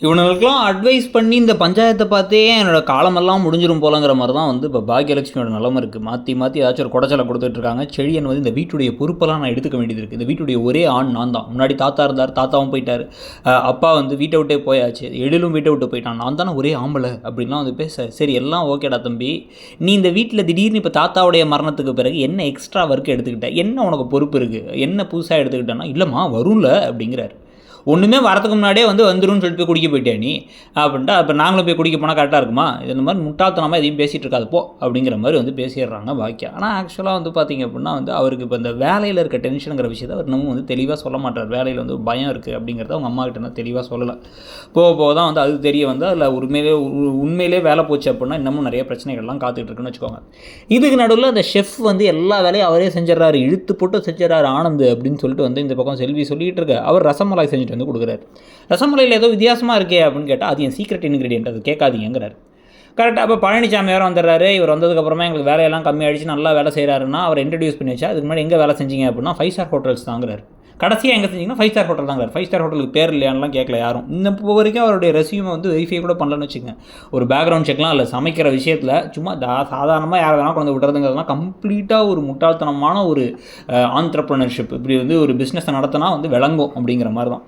இவனுங்களுக்கெல்லாம் advice பண்ணி இந்த பஞ்சாயத்தை பார்த்தே என்னோடய காலமெல்லாம் முடிஞ்சிடும் போலங்கிற மாதிரி தான் வந்து இப்போ பாக்கியலட்சுமியோட நிலமை இருக்குது. மாற்றி மாற்றி ஏதாச்சும் ஒரு குடைச்சலை கொடுத்துட்ருக்காங்க. செழியன் வந்து இந்த வீட்டுடைய பொறுப்பெல்லாம் நான் எடுத்துக்க வேண்டியது இருக்குது. இந்த வீட்டுடைய ஒரே ஆண் நான் தான். முன்னாடி தாத்தா இருந்தார், தாத்தாவும் போயிட்டார். அப்பா வந்து வீட்டை விட்டே போயாச்சு, எழிலும் வீட்டை விட்டு போயிட்டான். நான் தானே ஒரே ஆம்பளை அப்படின்லாம் வந்து பேச, சரி எல்லாம் ஓகேடா தம்பி, நீ இந்த வீட்டில் திடீர்னு இப்போ தாத்தாவுடைய மரணத்துக்கு பிறகு என்ன எக்ஸ்ட்ரா ஒர்க் எடுத்துக்கிட்ட, என்ன உனக்கு பொறுப்பு இருக்குது, என்ன புதுசாக எடுத்துக்கிட்டேன்னா, இல்லைம்மா வரும்ல அப்படிங்கிறார். ஒன்றுமே வரதுக்கு முன்னாடியே வந்துருன்னு சொல்லிட்டு போய் குடிக்க போயிட்டே நீ அப்படின்ட்டு, அப்போ நாங்களும் போய் குடிக்க போனால் கரெக்டாக இருக்குமா, இந்த மாதிரி முட்டாள்தனமாக எதையும் பேசிகிட்டு இருக்காது போ அப்படிங்கிற மாதிரி வந்து பேசிடுறாங்க பாக்கியா. ஆனால் ஆக்சுவலாக வந்து பார்த்திங்க அப்படின்னா வந்து அவருக்கு இப்போ இந்த வேலையில் இருக்க டென்ஷனுங்கிற விஷயத்தை அவர் இன்னமும் வந்து தெளிவாக சொல்ல மாட்டார். வேலையில் வந்து பயம் இருக்குது அப்படிங்கிறத அவங்க அம்மா கிட்ட தெளிவாக சொல்லலை. போக போக தான் வந்து அது தெரிய வந்து அதில் உண்மையிலே வேலை போச்சு அப்படின்னா இன்னமும் நிறைய பிரச்சனைகள்லாம் காத்துக்கிட்டு இருக்குன்னு வச்சுக்கோங்க. இதுக்கு நடுவில் அந்த ஷெஃப் வந்து எல்லா வேலையும் அவரே செஞ்சிடறாரு, இழுத்து போட்டு செஞ்சிடறாரு ஆனந்த் அப்படின்னு சொல்லிட்டு வந்து இந்த பக்கம் செல்வி சொல்லிகிட்டு இருக்க, அவர் ரசமலாய் செஞ்சுட்டு வந்து கொடுக்குறாரு. ரசமலையில் ஏதோ வித்தியாசமாக இருக்கே அப்படின்னு கேட்டால் அது என் சீக்ரெட் இன்க்ரீடியன்ட், அது கேட்காதீங்கிறார். கரெக்டாக அப்போ பழனிசாமி வேறு வந்துடுறாரு. இவர் வந்ததுக்கப்புறமா எங்களுக்கு வேலையெல்லாம் கம்மியாகிடுச்சு, நல்லா வேலை செய்கிறாருன்னா அவர் இன்ட்ரடியூஸ் பண்ணி வச்சா, அதுக்கு முன்னாடி எங்கே வேலை செஞ்சீங்க அப்படின்னா 5 ஸ்டார் ஹோட்டல்ஸ் தாங்கிறார். கடைசியாக எங்கே செஞ்சிங்கன்னா 5 ஸ்டார் ஹோட்டல் தாங்கிறார். 5 ஸ்டார் ஹோட்டலுக்கு பேர் இல்லையானலாம் கேட்கல யாரும். இந்த வரைக்கும் அவருடைய ரெஸ்யூமை வந்து வெரிஃபை கூட பண்ணலன்னு வச்சுக்கோங்க. ஒரு பேக்ரவுண்ட் செக்லாம் இல்லை, சமைக்கிற விஷயத்தில் சும்மா சாதாரணமாக யார் வேணால் கொண்டு விட்டுறதுங்கிறதுலாம் கம்ப்ளீட்டாக ஒரு முட்டாள்தனமான ஒரு ஆண்டர்ப்ரனர்ஷிப். இப்படி வந்து ஒரு பிஸ்னஸை நடத்தினா வந்து விளங்கும் அப்படிங்கிற மாதிரி தான்.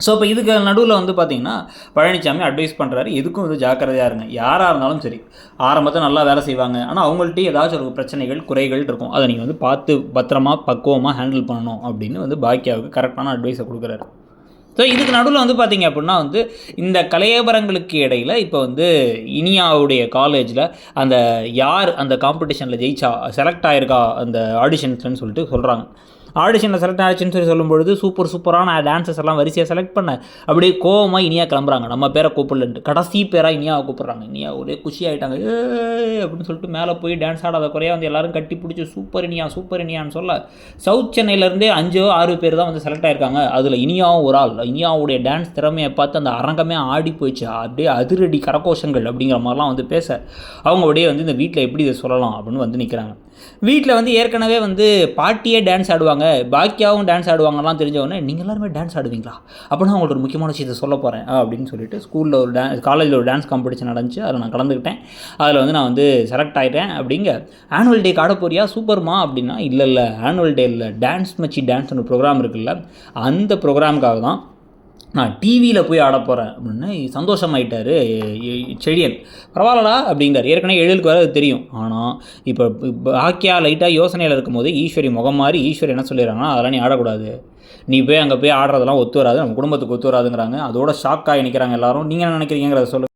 ஸோ இப்போ இதுக்கு நடுவில் வந்து பார்த்திங்கன்னா பழனிசாமி அட்வைஸ் பண்ணுறாரு, எதுக்கும் வந்து ஜாக்கிரதையாக இருங்க, யாராக இருந்தாலும் சரி ஆரம்பத்தில் நல்லா வேலை செய்வாங்க, ஆனால் அவங்கள்ட்டையும் ஏதாச்சும் ஒரு பிரச்சனைகள் குறைகள் இருக்கும், அதை நீங்கள் வந்து பார்த்து பத்திரமா பக்குவமாக ஹேண்டில் பண்ணணும் அப்படின்னு வந்து பாக்கியாவுக்கு கரெக்டான அட்வைஸை கொடுக்குறாரு. ஸோ இதுக்கு நடுவில் வந்து பார்த்திங்க அப்படின்னா வந்து இந்த கலையபரங்களுக்கு இடையில் இப்போ வந்து இனியாவுடைய காலேஜில் அந்த யார் அந்த காம்படிஷனில் ஜெயிச்சா செலக்ட் ஆகிருக்கா அந்த ஆடிஷன்ஸ்ன்னு சொல்லிட்டு சொல்கிறாங்க. ஆடிஷனில் செலக்ட் ஆகிடுச்சுன்னு சொல்லி சொல்லும்பொழுது சூப்பரான டான்ஸஸ் எல்லாம் வரிசையாக செலக்ட் பண்ண அப்படியே கோவமாக இனியா கிளம்புறாங்க, நம்ம பேரை கூப்பிடலன்ட்டு. கடைசி பேராக இனியாவை கூப்பிட்றாங்க. இனியா ஒரே குஷி ஆகிட்டாங்க, அப்படின்னு சொல்லிட்டு மேலே போய் டான்ஸ் ஆடாத குறையாக வந்து எல்லோரும் கட்டி பிடிச்சி சூப்பர் இனியான்னு சொல்ல சவுத் சென்னையிலேருந்தே 5-6 பேர் தான் வந்து செலக்ட் ஆகிருக்காங்க. அதில் இனியாவும் ஒரு ஆள். இனியாவுடைய டான்ஸ் திறமையை பார்த்து அந்த அரங்கமே ஆடி போயிடுச்சு, அப்படியே அதிரடி கரகோஷங்கள் அப்படிங்கிற மாதிரிலாம் வந்து பேச அவங்க அப்படியே வந்து இந்த வீட்டில் எப்படி இதை சொல்லலாம் அப்படின்னு வந்து நிற்கிறாங்க. வீட்டில் வந்து ஏற்கனவே வந்து பாட்டியே டான்ஸ் ஆடுவாங்க, பாக்கியாவும் டான்ஸ் ஆடுவாங்கலாம் தெரிஞ்சவொடனே நீங்கள் எல்லாருமே டான்ஸ் ஆடுவீங்களா அப்படின்னா அவங்கள்ட்ட ஒரு முக்கியமான விஷயத்தை சொல்ல போகிறேன் அப்படின்னு சொல்லிட்டு ஸ்கூலில் ஒரு காலேஜில் ஒரு டான்ஸ் காம்படிஷன் நடந்துச்சு, அதில் நான் கலந்துக்கிட்டேன், அதில் வந்து நான் வந்து செலக்ட் ஆகிட்டேன் அப்படிங்க. ஆனுவல் டேக்கு ஆட போறியா சூப்பர்மா அப்படின்னா, இல்லை ஆனுவல் டே இல்லை, டான்ஸ் மச்சி டான்ஸ்னு ஒரு ப்ரோக்ராம் இருக்குல்ல, அந்த ப்ரோக்ராமுக்காக தான் நான் டிவியில் போய் ஆட போகிறேன் அப்படின்னு சந்தோஷமாயிட்டார் செழியன். பரவாயில்லடா அப்படிங்கிறார். ஏற்கனவே எழிலுக்கு வர அது தெரியும். ஆனால் இப்போ பாக்கியா லைட்டாக யோசனையில் இருக்கும்போது ஈஸ்வரி முகம் மாதிரி ஈஸ்வரி என்ன சொல்லிடுறாங்கன்னா, அதெல்லாம் நீ ஆடக்கூடாது, நீ போய் அங்கே போய் ஆடுறதெல்லாம் ஒத்து வராது, நம்ம குடும்பத்துக்கு ஒத்து வராதுங்கிறாங்க. அதோட ஷாக்காகி நிற்கிறாங்க எல்லாரும். நீங்கள் என்ன நினைக்கிறீங்கிறத சொல்லுங்கள்.